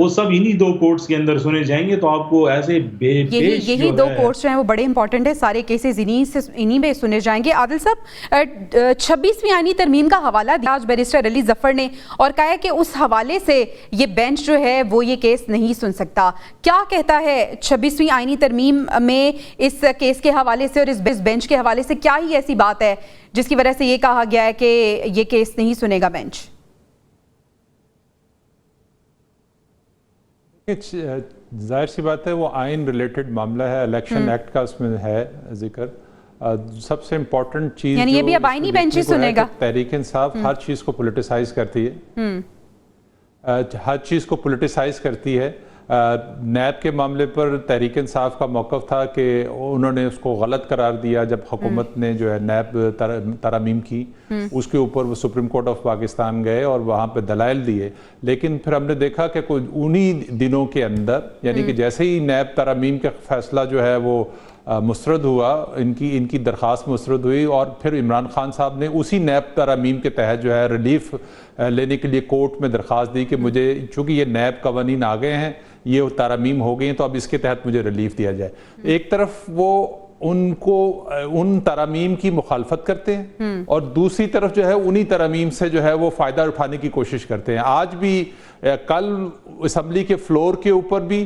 وہ سب انہی دو کورٹس کے اندر سنے جائیں گے. تو آپ کو ایسے یہی دو کورٹس جو ہیں وہ بڑے امپورٹنٹ ہیں, سارے کیسز انہی میں سنے جائیں گے. عادل صاحب, 26ویں آئینی ترمیم کا حوالہ دیا آج بیرسٹر علی ظفر نے, اور کہا ہے کہ اس حوالے سے یہ بینچ جو ہے وہ یہ کیس نہیں سن سکتا. کیا کہتا ہے 26ویں آئینی ترمیم میں اس کیس کے حوالے سے اور اس بینچ کے حوالے سے کیا ہی ایسی بات ہے جس کی وجہ سے یہ کہا گیا ہے کہ یہ کیس نہیں سنے گا بینچ؟ ظاہر سی بات ہے وہ آئین ریلیٹڈ معاملہ ہے, الیکشن ایکٹ کا اس میں ہے ذکر. سب سے امپورٹنٹ چیز یعنی یہ بھی اب آئینی بینچ ہی سنے گا. تحریک انصاف ہر چیز کو پولیٹیسائز کرتی ہے, ہر چیز کو پولیٹیسائز کرتی ہے. نیب کے معاملے پر تحریک انصاف کا موقف تھا کہ انہوں نے اس کو غلط قرار دیا جب حکومت نے جو ہے نیب ترامیم کی, اس کے اوپر وہ سپریم کورٹ آف پاکستان گئے اور وہاں پہ دلائل دیے. لیکن پھر ہم نے دیکھا کہ انہی دنوں کے اندر, یعنی کہ جیسے ہی نیب ترامیم کا فیصلہ جو ہے وہ مسترد ہوا, ان کی درخواست مسترد ہوئی, اور پھر عمران خان صاحب نے اسی نیب ترامیم کے تحت جو ہے ریلیف لینے کے لیے کورٹ میں درخواست دی کہ مجھے چونکہ یہ نیب قوانین آ گئے ہیں, یہ ترامیم ہو گئی ہیں, تو اب اس کے تحت مجھے ریلیف دیا جائے. ایک طرف وہ ان ترامیم کی مخالفت کرتے ہیں اور دوسری طرف جو ہے انہی ترامیم سے جو ہے وہ فائدہ اٹھانے کی کوشش کرتے ہیں. آج بھی, کل اسمبلی کے فلور کے اوپر بھی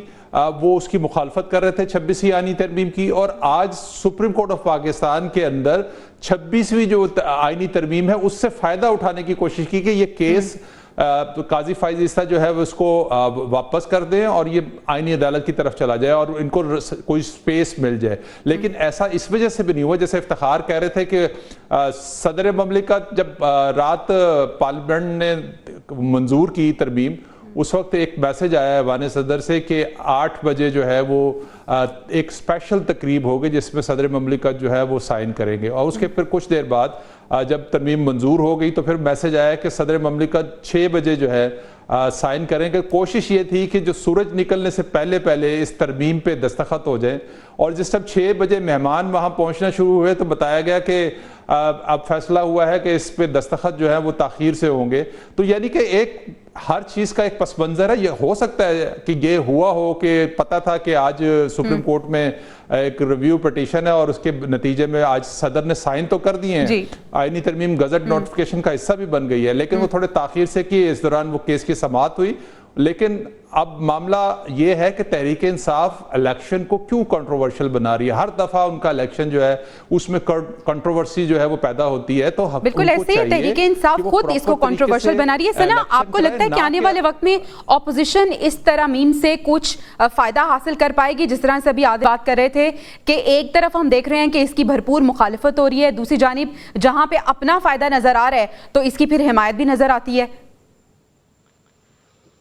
وہ اس کی مخالفت کر رہے تھے 26ویں آئینی ترمیم کی, اور آج سپریم کورٹ آف پاکستان کے اندر 26ویں جو آئینی ترمیم ہے اس سے فائدہ اٹھانے کی کوشش کی کہ یہ کیس قاضی فائز عیسیٰ جو ہے وہ اس کو واپس کر دیں اور یہ آئینی عدالت کی طرف چلا جائے اور ان کو کوئی سپیس مل جائے. لیکن ایسا اس وجہ سے بھی نہیں ہوا, جیسے افتخار کہہ رہے تھے کہ صدر مملکت جب رات پارلیمنٹ نے منظور کی ترمیم, اس وقت ایک میسج آیا ایوان صدر سے کہ 8 بجے جو ہے وہ ایک اسپیشل تقریب ہوگی جس میں صدر مملکت جو ہے وہ سائن کریں گے. اور اس کے پھر کچھ دیر بعد جب ترمیم منظور ہو گئی تو پھر میسج آیا کہ صدر مملکت 6 بجے جو ہے سائن کریں گے. کوشش یہ تھی کہ جو سورج نکلنے سے پہلے اس ترمیم پہ دستخط ہو جائیں, اور جس جب 6 بجے مہمان وہاں پہنچنا شروع ہوئے تو بتایا گیا کہ اب فیصلہ ہوا ہے کہ اس پہ دستخط جو ہے وہ تاخیر سے ہوں گے. تو یعنی کہ ایک ہر چیز کا ایک پس منظر ہے. یہ ہو سکتا ہے کہ یہ ہوا ہو کہ پتہ تھا کہ آج سپریم کورٹ میں ایک ریویو پٹیشن ہے اور اس کے نتیجے میں آج صدر نے سائن تو کر دیے ہیں, آئینی ترمیم گزٹ نوٹیفیکیشن کا حصہ بھی بن گئی ہے, لیکن وہ تھوڑے تاخیر سے کیے, اس دوران وہ کیس کی سماعت ہوئی. لیکن اب معاملہ یہ ہے کہ تحریک انصاف الیکشن کو کیوں کنٹروورشل بنا رہی ہے. ہر دفعہ ان کا الیکشن جو ہے اس میں کنٹروورسی جو ہے وہ پیدا ہوتی ہے. تو بالکل ایسے ہی تحریک انصاف خود اس کو کنٹروورشل بنا رہی ہے. سنا, آپ کو لگتا ہے کہ آنے والے وقت میں اپوزیشن اس ترامیم سے کچھ فائدہ حاصل کر پائے گی؟ جس طرح سے ابھی عادل بات کر رہے تھے کہ ایک طرف ہم دیکھ رہے ہیں کہ اس کی بھرپور مخالفت ہو رہی ہے, دوسری جانب جہاں پہ اپنا فائدہ نظر آ رہا ہے تو اس کی پھر حمایت بھی نظر آتی ہے.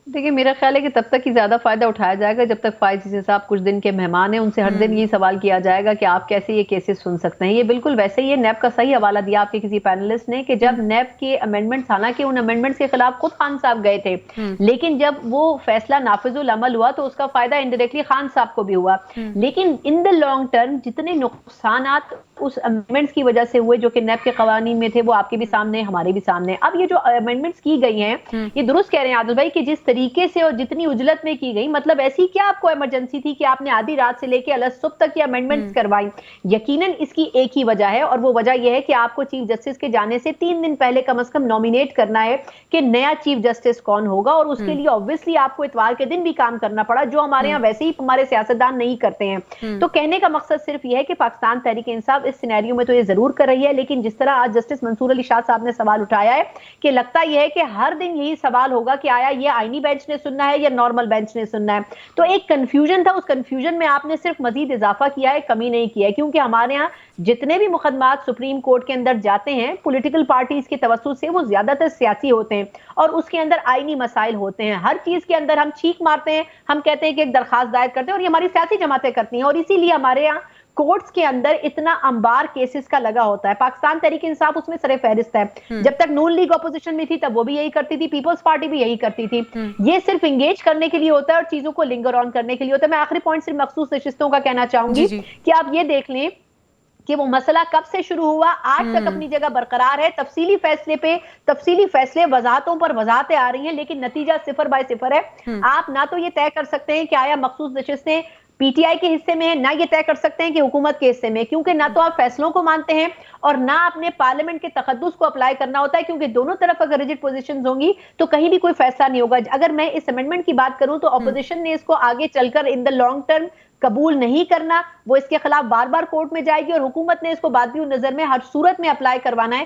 دیکھیں, میرا خیال ہے کہ تب تک ہی زیادہ فائدہ اٹھایا جائے گا جب تک فائز عیسیٰ صاحب کچھ دن کے مہمان ہیں. ان سے ہر دن یہ سوال کیا جائے گا کہ آپ کیسے یہ کیسز سن سکتے ہیں. یہ بالکل ویسے ہی ہے, نیب کا صحیح حوالہ دیا آپ کے کسی پینلسٹ نے کہ جب نیب کے امینڈمنٹس, حالانکہ ان امینڈمنٹس کے خلاف خود خان صاحب گئے تھے, لیکن جب وہ فیصلہ نافذ العمل ہوا تو اس کا فائدہ انڈائریکٹلی خان صاحب کو بھی ہوا. لیکن ان دا لانگ ٹرم جتنے نقصانات اس امینڈمنٹس کی وجہ سے ہوئے جو کہ نیب کے قوانین میں تھے وہ آپ کے بھی سامنے, ہمارے بھی سامنے. اب یہ جو امینڈمنٹس کی گئی ہیں یہ درست کہہ رہے ہیں عادل بھائی کہ جس طریقے سے اور جتنی اجلت میں کی گئی, مطلب ایسی کیا آپ کو ایمرجنسی تھی کہ آپ نے آدھی رات سے لے کے الگ صبح تک یہ امینڈمنٹس کروائیں؟ یقیناً اس کی ایک ہی وجہ ہے, اور وہ وجہ یہ ہے کہ آپ کو چیف جسٹس کے جانے سے 3 دن پہلے کم از کم نومینیٹ کرنا ہے کہ نیا چیف جسٹس کون ہوگا, اور اس کے لیے obviously آپ کو اتوار کے دن بھی کام کرنا پڑا, جو ہمارے ہاں ویسے ہی ہمارے سیاستدان نہیں کرتے ہیں. تو کہنے کا مقصد صرف یہ ہے کہ پاکستان تحریک انصاف اس سینیریو میں تو یہ ضرور کر رہی ہے, لیکن جس طرح آج جسٹس منصور علی شاہ صاحب نے سوال اٹھایا ہے کہ لگتا یہ ہے کہ ہر دن یہی سوال ہوگا کہ آیا یہ آئینی بینچ نے سننا ہے یا نارمل بینچ نے سننا ہے. تو ایک کنفیوژن تھا, اس کنفیوژن میں آپ نے صرف مزید اضافہ کیا ہے, کمی نہیں کیا ہے, کیونکہ ہمارے ہاں جتنے بھی مقدمات سپریم کورٹ کے اندر جاتے ہیں پولیٹیکل پارٹیز کے توسط سے وہ زیادہ تر سیاسی ہوتے ہیں اور اس کے اندر آئینی مسائل ہوتے ہیں. ہر چیز کے اندر ہم چھینک مارتے ہیں, ہم کہتے ہیں کہ ایک درخواست دائر کرتے ہیں, اور یہ ہماری سیاسی جماعتیں کرتی ہیں, اور اسی لیے ہمارے یہاں کورٹس کے اندر اتنا انبار کیسز کا لگا ہوتا ہے. پاکستان تحریک انصاف اس میں سر فہرست ہے. جب تک نون لیگ اپوزیشن میں تھی تب وہ بھی یہی کرتی تھی, پیپلز پارٹی بھی یہی کرتی تھی. یہ صرف انگیج کرنے کے لیے ہوتا ہے اور چیزوں کو لنگر آن کرنے کے لیے ہوتا ہے. میں آخری پوائنٹ صرف مخصوص نشستوں کا کہنا چاہوں گی کہ آپ یہ دیکھ لیں کہ وہ مسئلہ کب سے شروع ہوا آج تک اپنی جگہ برقرار ہے. تفصیلی فیصلے پہ تفصیلی فیصلے وضاحتوں پر وضاحتیں آ رہی ہیں لیکن نتیجہ 0/0 ہے. آپ نہ تو یہ طے کر سکتے ہیں کہ آیا مخصوص نشستیں پی ٹی آئی کے حصے میں ہیں، نہ یہ طے کر سکتے ہیں کہ حکومت کے حصے میں، کیونکہ نہ تو آپ فیصلوں کو مانتے ہیں اور نہ اپنے پارلیمنٹ کے تقدس کو اپلائی کرنا ہوتا ہے، کیونکہ دونوں طرف اگر ریجڈ پوزیشنز ہوں گی تو کہیں بھی کوئی فیصلہ نہیں ہوگا. اگر میں اس امینڈمنٹ کی بات کروں تو اپوزیشن نے اس کو آگے چل کر ان دا لانگ ٹرم قبول نہیں کرنا، وہ اس کے خلاف بار بار کورٹ میں جائے گی اور حکومت نے اس کو بعد بھی نظر میں ہر صورت میں اپلائی کروانا ہے.